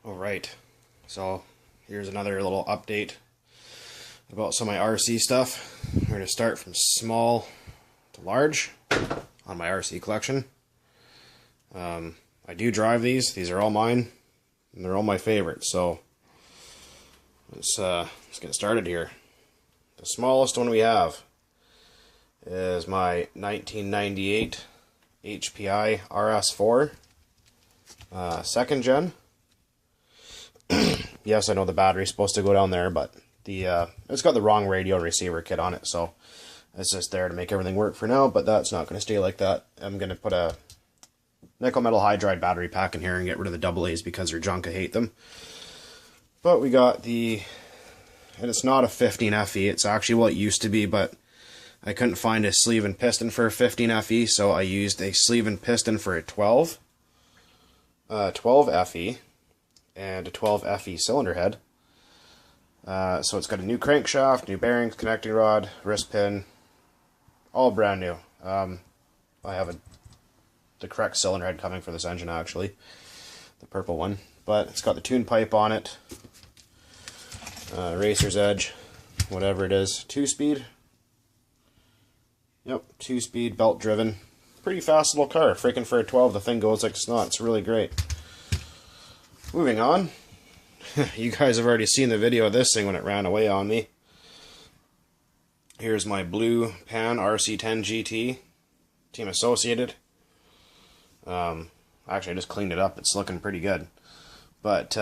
Alright, so here's another little update about some of my RC stuff. We're going to start from small to large on my RC collection. I do drive these. These are all mine, and they're all my favorites, so let's get started here. The smallest one we have is my 1998 HPI RS4 second gen. Yes, I know the battery's supposed to go down there, but it's got the wrong radio and receiver kit on it, so it's just there to make everything work for now, but that's not going to stay like that. I'm going to put a nickel metal hydride battery pack in here and get rid of the AA's because they're junk. I hate them. But we got and it's not a 15FE, it's actually what it used to be, but I couldn't find a sleeve and piston for a 15FE, so I used a sleeve and piston for a 12FE. And a 12FE cylinder head. So it's got a new crankshaft, new bearings, connecting rod, wrist pin, all brand new. I have the correct cylinder head coming for this engine, actually, the purple one, but it's got the tune pipe on it, racer's edge, whatever it is, 2-speed. Yep, 2-speed, belt driven, pretty fast little car. Freaking for a 12, the thing goes like it's not. It's really great. Moving on, you guys have already seen the video of this thing when it ran away on me. Here's my blue Pan RC10 GT, Team Associated. Actually, I just cleaned it up. It's looking pretty good. But,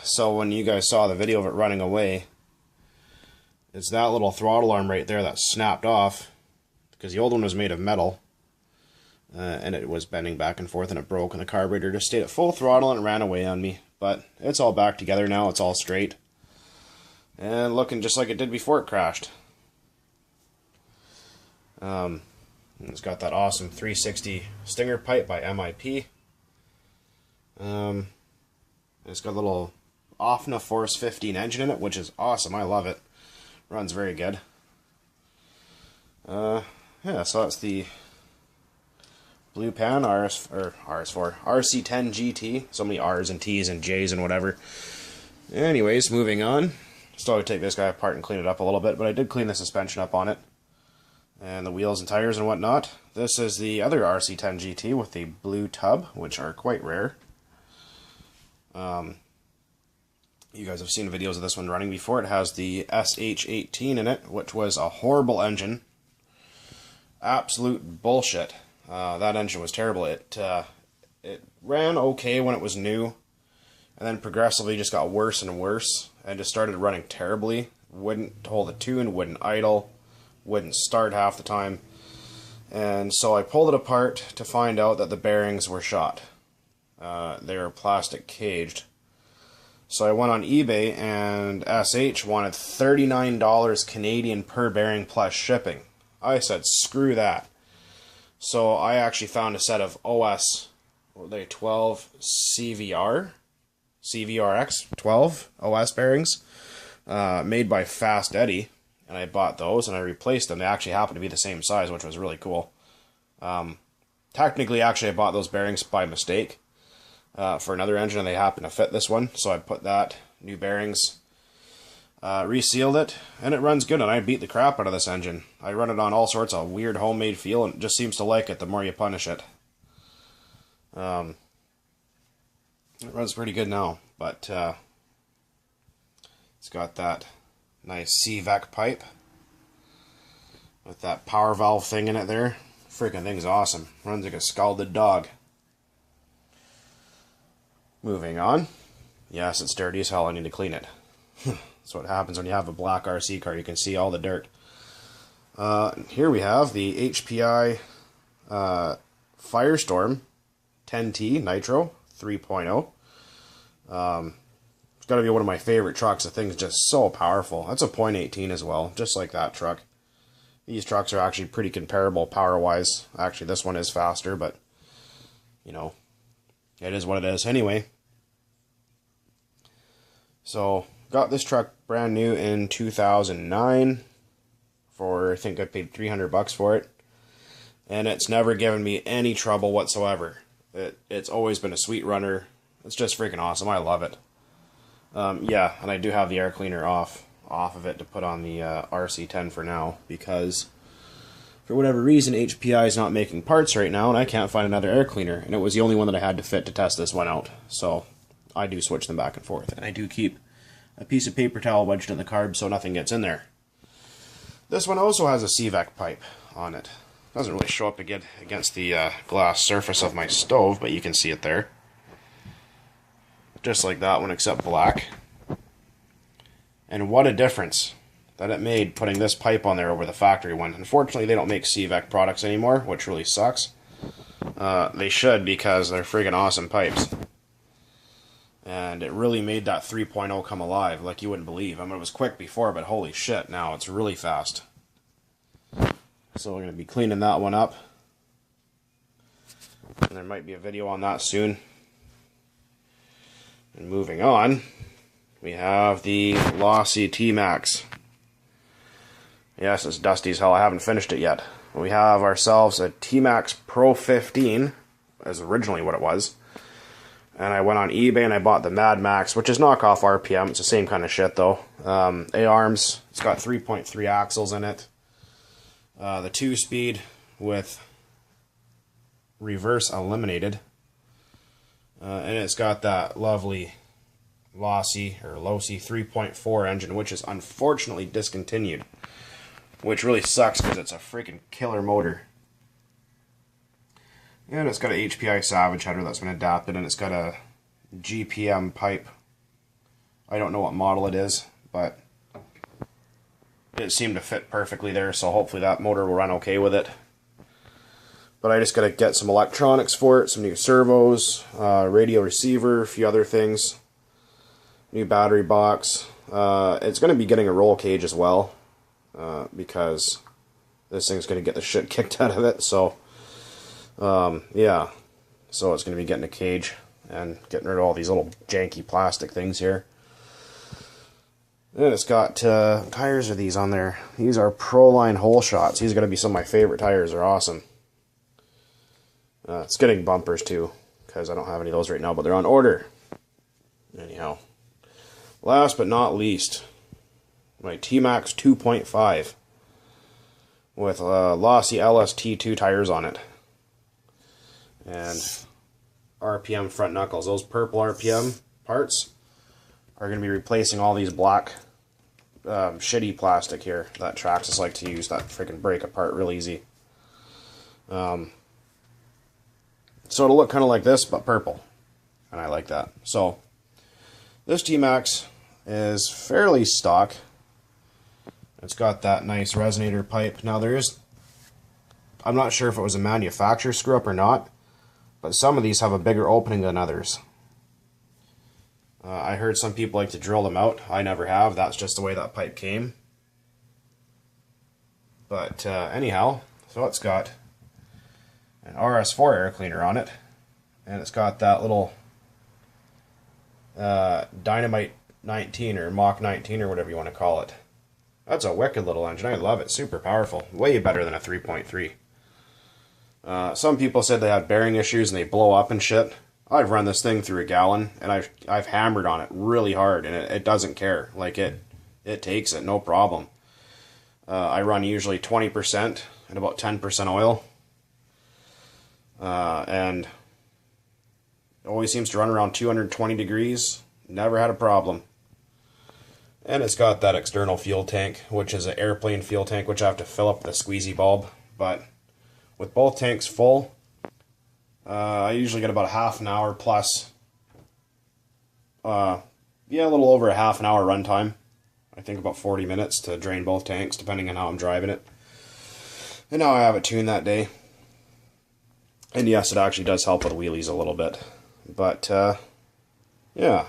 so when you guys saw the video of it running away, it's that little throttle arm right there that snapped off, because the old one was made of metal. And it was bending back and forth and it broke, and the carburetor just stayed at full throttle and it ran away on me. But it's all back together now, it's all straight. And looking just like it did before it crashed. It's got that awesome 360 Stinger pipe by MIP. It's got a little Offna Force 15 engine in it, which is awesome, I love it. Runs very good. Yeah, so that's the Blue Pan RS4 RC10 GT. So many R's and T's and J's and whatever. Anyways, moving on. Still gotta take this guy apart and clean it up a little bit, but I did clean the suspension up on it and the wheels and tires and whatnot. This is the other RC10 GT with the blue tub, which are quite rare. You guys have seen videos of this one running before. It has the SH18 in it, which was a horrible engine. Absolute bullshit. That engine was terrible. It ran okay when it was new, and then progressively just got worse and worse, and just started running terribly. Wouldn't hold a tune, wouldn't idle, wouldn't start half the time. And so I pulled it apart to find out that the bearings were shot. They were plastic caged. So I went on eBay, and SH wanted $39 Canadian per bearing plus shipping. I said, screw that. So I actually found a set of OS, what were they, 12 CVRX 12 OS bearings, made by Fast Eddie, and I bought those and I replaced them. They actually happened to be the same size, which was really cool. Technically, actually, I bought those bearings by mistake for another engine, and they happened to fit this one, so I put that, new bearings, resealed it, and it runs good, and I beat the crap out of this engine. I run it on all sorts of weird homemade feel, and it just seems to like it the more you punish it. It runs pretty good now, but it's got that nice CVEC pipe with that power valve thing in it there. Freaking thing's awesome. Runs like a scalded dog. Moving on. Yes, it's dirty as hell. I need to clean it. That's what happens when you have a black RC car. You can see all the dirt. Here we have the HPI Firestorm 10T Nitro 3.0. It's got to be one of my favorite trucks. The thing's just so powerful. That's a .18 as well, just like that truck. These trucks are actually pretty comparable power-wise. Actually, this one is faster, but, you know, it is what it is. Anyway, so got this truck brand new in 2009 for, I think I paid $300 for it, and it's never given me any trouble whatsoever. It's always been a sweet runner. It's just freaking awesome. I love it. Yeah, and I do have the air cleaner off of it to put on the RC10 for now, because for whatever reason HPI is not making parts right now, and I can't find another air cleaner, and it was the only one that I had to fit to test this one out. So I do switch them back and forth, and I do keep a piece of paper towel wedged in the carb so nothing gets in there. This one also has a CVEC pipe on it. Doesn't really show up against the glass surface of my stove, but you can see it there. Just like that one, except black. And what a difference that it made putting this pipe on there over the factory one. Unfortunately, they don't make CVEC products anymore, which really sucks. They should, because they're friggin' awesome pipes. And it really made that 3.0 come alive like you wouldn't believe. I mean, it was quick before, but holy shit, now it's really fast. So we're going to be cleaning that one up. And there might be a video on that soon. And moving on, we have the Lossy T-Max. Yes, it's dusty as hell. I haven't finished it yet. We have ourselves a T-Max Pro 15, as originally what it was. And I went on eBay and I bought the Mad Max, which is knockoff RPM. It's the same kind of shit though. A-arms. It's got 3.3 axles in it. The 2-speed with reverse eliminated. And it's got that lovely Lossy 3.4 engine, which is unfortunately discontinued. Which really sucks because it's a freaking killer motor. And it's got an HPI Savage header that's been adapted, and it's got a GPM pipe. I don't know what model it is, but it seemed to fit perfectly there, so hopefully that motor will run okay with it. But I just got to get some electronics for it, some new servos, radio receiver, a few other things. New battery box. It's going to be getting a roll cage as well, because this thing's going to get the shit kicked out of it. So, yeah. So it's going to be getting a cage and getting rid of all these little janky plastic things here. And it's got, tires are these on there. These are Proline hole shots. These are going to be some of my favorite tires. They're awesome. It's getting bumpers too, because I don't have any of those right now, but they're on order. Anyhow, last but not least, my T-Max 2.5 with Lossy LST2 tires on it. And RPM front knuckles. Those purple RPM parts are going to be replacing all these black shitty plastic here that Traxxas like to use that freaking break apart real easy. So it'll look kind of like this, but purple. And I like that. So, this T-Max is fairly stock. It's got that nice resonator pipe. Now I'm not sure if it was a manufacturer screw-up or not, but some of these have a bigger opening than others. I heard some people like to drill them out. I never have. That's just the way that pipe came. But anyhow, so it's got an RS4 air cleaner on it, and it's got that little Dynamite 19 or Mach 19 or whatever you want to call it. That's a wicked little engine. I love it. Super powerful. Way better than a 3.3. Some people said they had bearing issues and they blow up and shit. I've run this thing through a gallon and I've hammered on it really hard, and it doesn't care. Like it takes it, no problem. I run usually 20% and about 10% oil. And it always seems to run around 220 degrees. Never had a problem. And it's got that external fuel tank, which is an airplane fuel tank, which I have to fill up with a squeezy bulb. But with both tanks full, I usually get about a half an hour plus, yeah, a little over a half an hour runtime. I think about 40 minutes to drain both tanks, depending on how I'm driving it. And now I have it tuned that day. And yes, it actually does help with wheelies a little bit. But, yeah.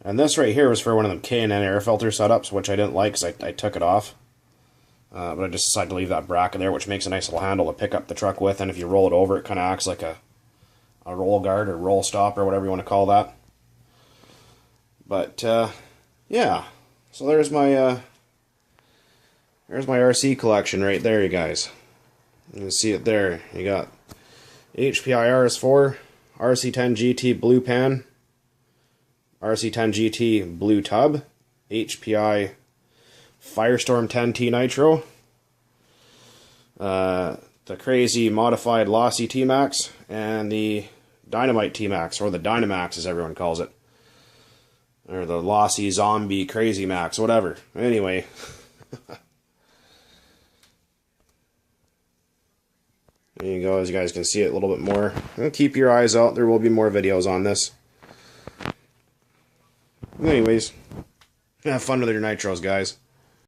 And this right here was for one of them K&N air filter setups, which I didn't like because I took it off. But I just decided to leave that bracket there, which makes a nice little handle to pick up the truck with. And if you roll it over, it kind of acts like a roll guard or roll stop or whatever you want to call that. But, yeah. So there's my RC collection right there, you guys. You can see it there. You got HPI RS4, RC10 GT blue pan, RC10 GT blue tub, HPI Firestorm 10T Nitro, the crazy modified Lossy T-Max, and the Dynamite T-Max, or the Dynamax as everyone calls it. Or the Lossy Zombie Crazy Max, whatever. Anyway. There you go, as you guys can see it a little bit more. And keep your eyes out, there will be more videos on this. Anyways, have fun with your nitros, guys.